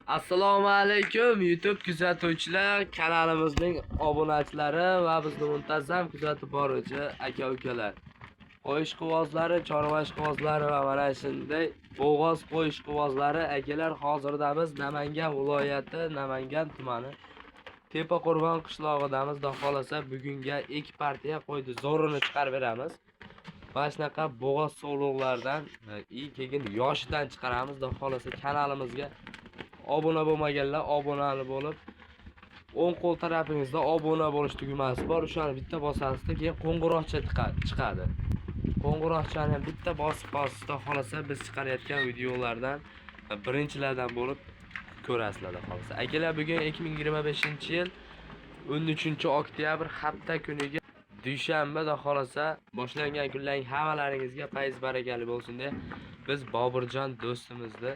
Assalomu alaykum YouTube kuzatuvchilar, kanalimizning obunachilari va bizni muntazam kuzatib boruvchi aka-ukalar. Qo'y ishqibozlari, chorva ishqibozlari va mana shunday bo'g'oz qo'y ishqibozlari akalar, hozirda biz Namangan viloyati, Namangan tumani Tepa Qo'rg'on qishlog'idamiz. Xudo xolasa bugunga ikki partiya qo'ydi zo'rini chiqarib beramiz. Mana shunaqa bo'g'oz sog'liqlardan keyin yoshidan chiqaramiz. Xudo xolasa kanalimizga obuna bo'lmaganlar obunali bo'lib, o'ng qo'l tarafingizda obuna bo'lish tugmasi bor. O'shani bitta bosasizda keyin qo'ng'iroqcha chiqadi. Qo'ng'iroqchani ham bitta bosib qo'yishda xolasa biz chiqarayotgan videolardan birinchilardan bo'lib ko'rasizlar xolasa. Akalar, bugun 2025-yil 13-oktyabr hafta kuniga dushanba xolasa boshlangan kunlarning hammalaringizga fayz barakali bo'lsin deb biz Bobirjon do'stimizni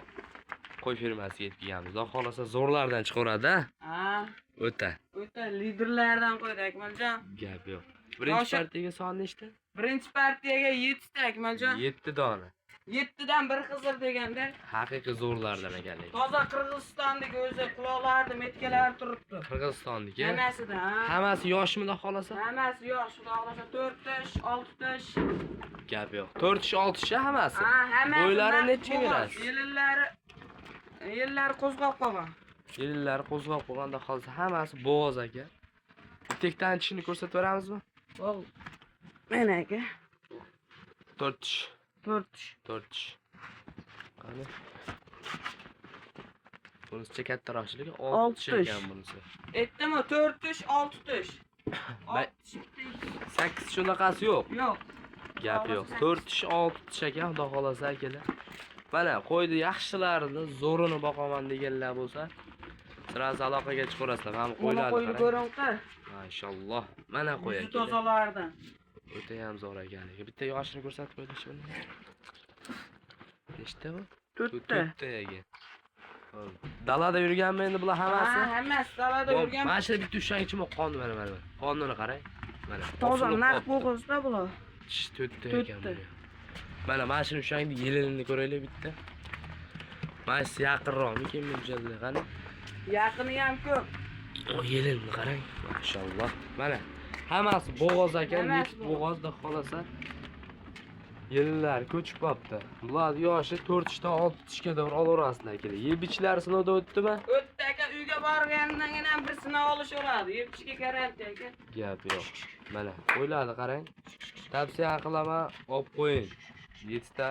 qo'y firmasiga yetkazamiz. Xudo xolasa zo'rlardan chiqaradi. Ha, O'ta liderlardan qo'ydi Akmaljon. Gap yo'q. Birinchi partiyaga son nechta? Birinchi partiyaga 7 ta Akmaljon. 7 dona. 7 dan bir xizir deganda. Haqiqiy zo'rlardan ekanlik. Toza Qirg'izistondagi o'zi quloqlarida metkalari turibdi. Qirg'izistonniki. Hammasida, ha. Hammasi yoshmi xudo xolasa? Hammasi yosh, xudo xolasa 4 tish, 6 tish. Gap yo'q. 4 tish, 6 tish hammasi. Ha, hammasi. Bo'ylari necha berasiz? Yillari qo'zg'ab qolgan. Yillari qo'zg'ab qolganda xolasa hammasi bo'g'oz aka. Tekdan tishini ko'rsatib beramizmi? Bo'l. Mana aka. 4 tish. 4 tish. 4 tish. Qani? Bunisi kattaroqchiligi 6 tish ekan bunisi. Aytdimmi? 4 tish, 6 tish. 8 shunaqasi yo'q. Yo'q. Gap yo'q. 4 tish, 6 tish ekan, xudo xolasa akalar. Mana qo'ydi yaxshilarini, zo'rini boqaman deganlar bo'lsa, siz aloqaga chiqarasizlar. Mana qo'ylarni qo'yni ko'ring-qar. Mashalloh. Mana qo'y Yuzi akalar. tozalardan. O'ta ham zo'r ekanligi. Bitta yoshini ko'rsatib qo'ydi shuni. Nechta bu? 4 ta. 4 ta ekan. Dalada yurganmi endi bular hammasi? Ha, hammasi dalada yurgan. Mana shu bitta ushangchimi qon mana. Qonnini qarang. Mana. Toza narx bo'g'izda bular. 4 ta ekan bu. Mana shuni ushangni yelini ko'raylik bitta. Mana shu yaqinroqmikin bunchalik qani? Yaqini ham ko'p. O yelini qarang. Mashalloh. Mana hammasi bo'g'oz ekan, Hammasi net bo'g'ozda xolasa. Yillar ko'chib qopti. Bular yoshi 4 tishdan 6 tishga doğru olaverasizlar akalar. Yeb ichlari sinovdan o'tdimi? O'tdi aka, uyga borgandan ham bir sinov olishaveradi. Yeb ichga garantiya aka. Gap yo'q. Mana qo'ylarni qarang. Tavsiya qilaman, olib qo'ying. 7 ta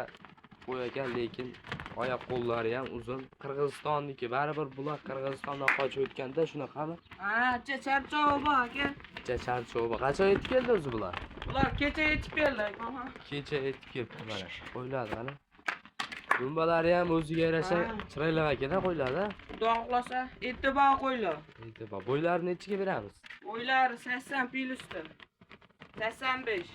qo'y ekan, lekin oyoq qo'llari ham uzun. Qirg'izistonniki, baribir bular Qirg'izistondan qochib o'tganda shunaqami? Ha, charchovi bor aka. Charchovi. Qachon yetib keldi o'zi bular? Bular kecha yetib keldi. Aha. Kecha yetib keldi mana. Qo'ylar qani. Dumbalari ham o'ziga yarasha chiroyli ekan qo'ylarda. Xudo xohlasa, e'tibor qo'ylar. E'tibor. Bo'ylarini nechiga beramiz? Bo'ylari 80 plyusda. 85.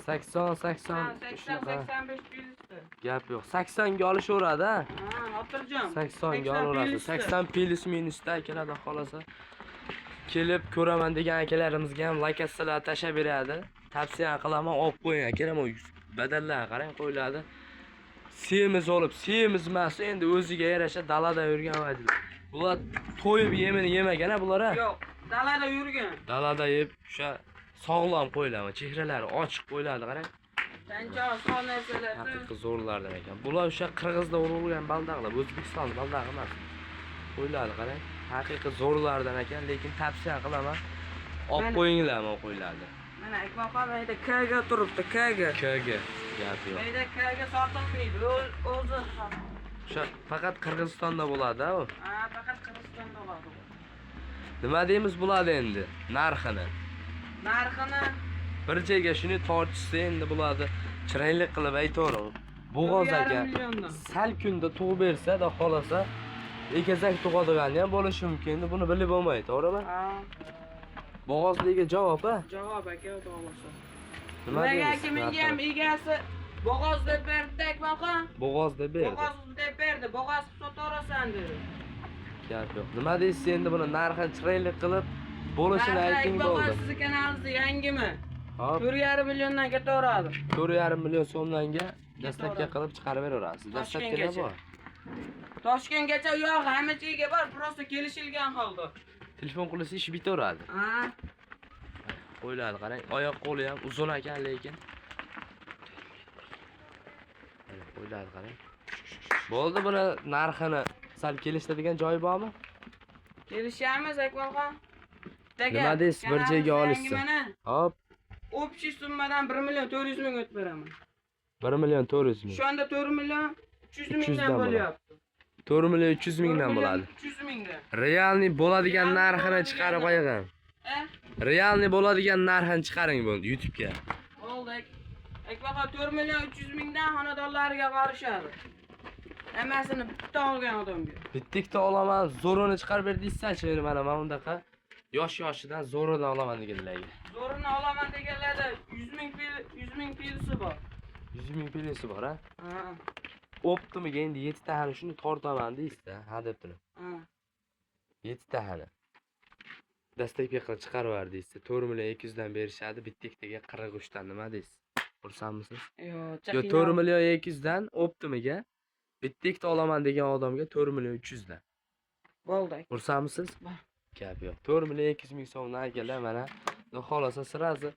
80 85 plyusda. Gap yo'q. 80 ga olishaveradi, ha? Ha, xotirjam. 80 ga olaveradi. 80 plus minusda akalardan xolasa kelib ko'raman degan akalarimizga ham lakasalar tashlab beradi. Tavsiya qilaman, olib qo'ying akalar. Badallarni qarang, qo'yiladi. Semiz olib, semiz emas, endi o'ziga yarasha dalada yurgan vaqtlar. Bular to'yib yemini yemagan-a bular? Yo'q, dalada yurgan. Dalada yeb, o'sha sog'lom qo'ylar, chehralari ochiq qo'ylarni qarang. Qancha oson narsalar. Haqiqiy zo'rlardan ekan. Bular o'sha Qirg'izda urilgan baldaqlar, O'zbekiston baldaqi emas. Qo'ylarni qarang. Haqiqiy zo'rlardan ekan, lekin tavsiya qilaman, olib qo'yinglar mana qo'ylarni. Mana akbaqam mayda Kga turibdi, Kga. Kga. Gap yo'q. Mayda Kga sotilmaydi. O'zi O'sha faqat Qirg'izistonda bo'ladi-a u. Ha, faqat Qirg'izistonda bo'ladi. Nima deymiz bo'ladi endi? Narxini. Narxini Bir joyga shuni tortishsa endi bo'ladi. Chiroyli qilib aytaver. Bo'g'oz aka. Sal kunda tug'ib bersa, da xolasa ekazak tug'adigani ham bo'lishi mumkin. Endi buni bilib bo'lmaydi, to'g'rimi? Ha. Bo'g'ozligiga javob, ha? Javob aka, to'g'risi. Nima deysiz? Menga ham egasi bo'g'oz deb berdi akbaqam. Bo'g'oz deb berdi. Bo'g'oz deb berdi. Bo'g'oz sotarasan dedi. Gap yo'q. Nima deysiz endi buni narxini chiroyli qilib bo'lishini ayting bo'ldi. Bo'g'oz siz kanalingizda yangimi? Hop. 4,5 milliondan ketaveradi. 4,5 million so'mdanga dastlabki qilib chiqarib beraverasiz. Dastlabki nima bor? Toshkentgacha u yoq hamma joyga bor, prosta kelishilgan holda. Telefon qilsa ish bitaveradi. Ha? Qo'yladi qarang, oyoq qo'li ham uzun ekan lekin. Mana qo'yladi qarang. Bo'ldi, buni narxini sal kelishadigan joyi bormi? Kelishamiz Akmalxon. Nima deysiz, bir joyga olishsa? Hop, Общий summadan 1 million 400 ming o'tib beraman. 1 million 400 ming. Shu anda 4 million 300 300 mingdan dan bo'lyapti. 4 million 300 mingdan bo'ladi. 300 mingdan. Realni bo'ladigan narxini chiqarib qo'ygan. Realni bo'ladigan narxini chiqaring bu YouTube'ga. Bo'ldi. Akmalxon 4 million 300 mingdan xonadonlariga qarishadi. Hammasini bitta olgan odamga. Bittikda olaman, zo'rini chiqarib ber deysiz-chi, mana bundaqa yosh-yoshidan zo'ridan olaman deganlarga. Zo'rini olaman deganlarda 100 ming pilisi bor. 100 ming pilisi bor, ha? Ha. Optimiga endi 7 ta hali shuni tortaman deysiz-da, ha deb turib. Ha. 7 ta hali. Dastlabki qilib chiqarib yubordi deysiz. 4 million 200 dan berishadi, bittikdaga 43 dan nima deysiz? Xursandmisiz? Yo, 4 million 200 dan Optimiga bittikda olaman degan odamga 4 million 300 dan. Bo'ldi. Xursandmisiz? Bor. Gap yo'q. 4 million 200 ming so'mdan akalar mana xohlasa sirazi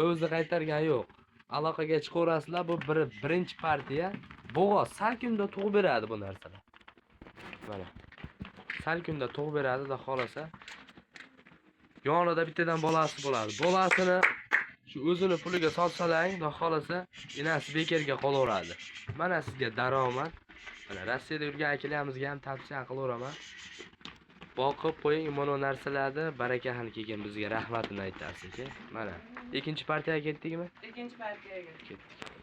o'zi qaytargan yo'q. Aloqaga chiqaverasizlar, bu birinchi partiya. Bo'g'oz salkimda tug'ib beradi bu narsalar. Mana. Salkimda tug'ib beradi, da xohlasa. Yonida bittadan bolasi bo'ladi. Bolasini shu o'zini puliga sotsalang, da xohlasa, enasi bekerga qolaveradi. Mana sizga daromad. Mana Rossiyada yurgan akalarimizga ham tavsiya qilaveraman. Boqib qo'ying mana narsalarni, barakaxon kelgan bizga rahmatini aytasiz. Mana, ikkinchi partiyaga ketdikmi? Ikkinchi partiyaga. Ketdik.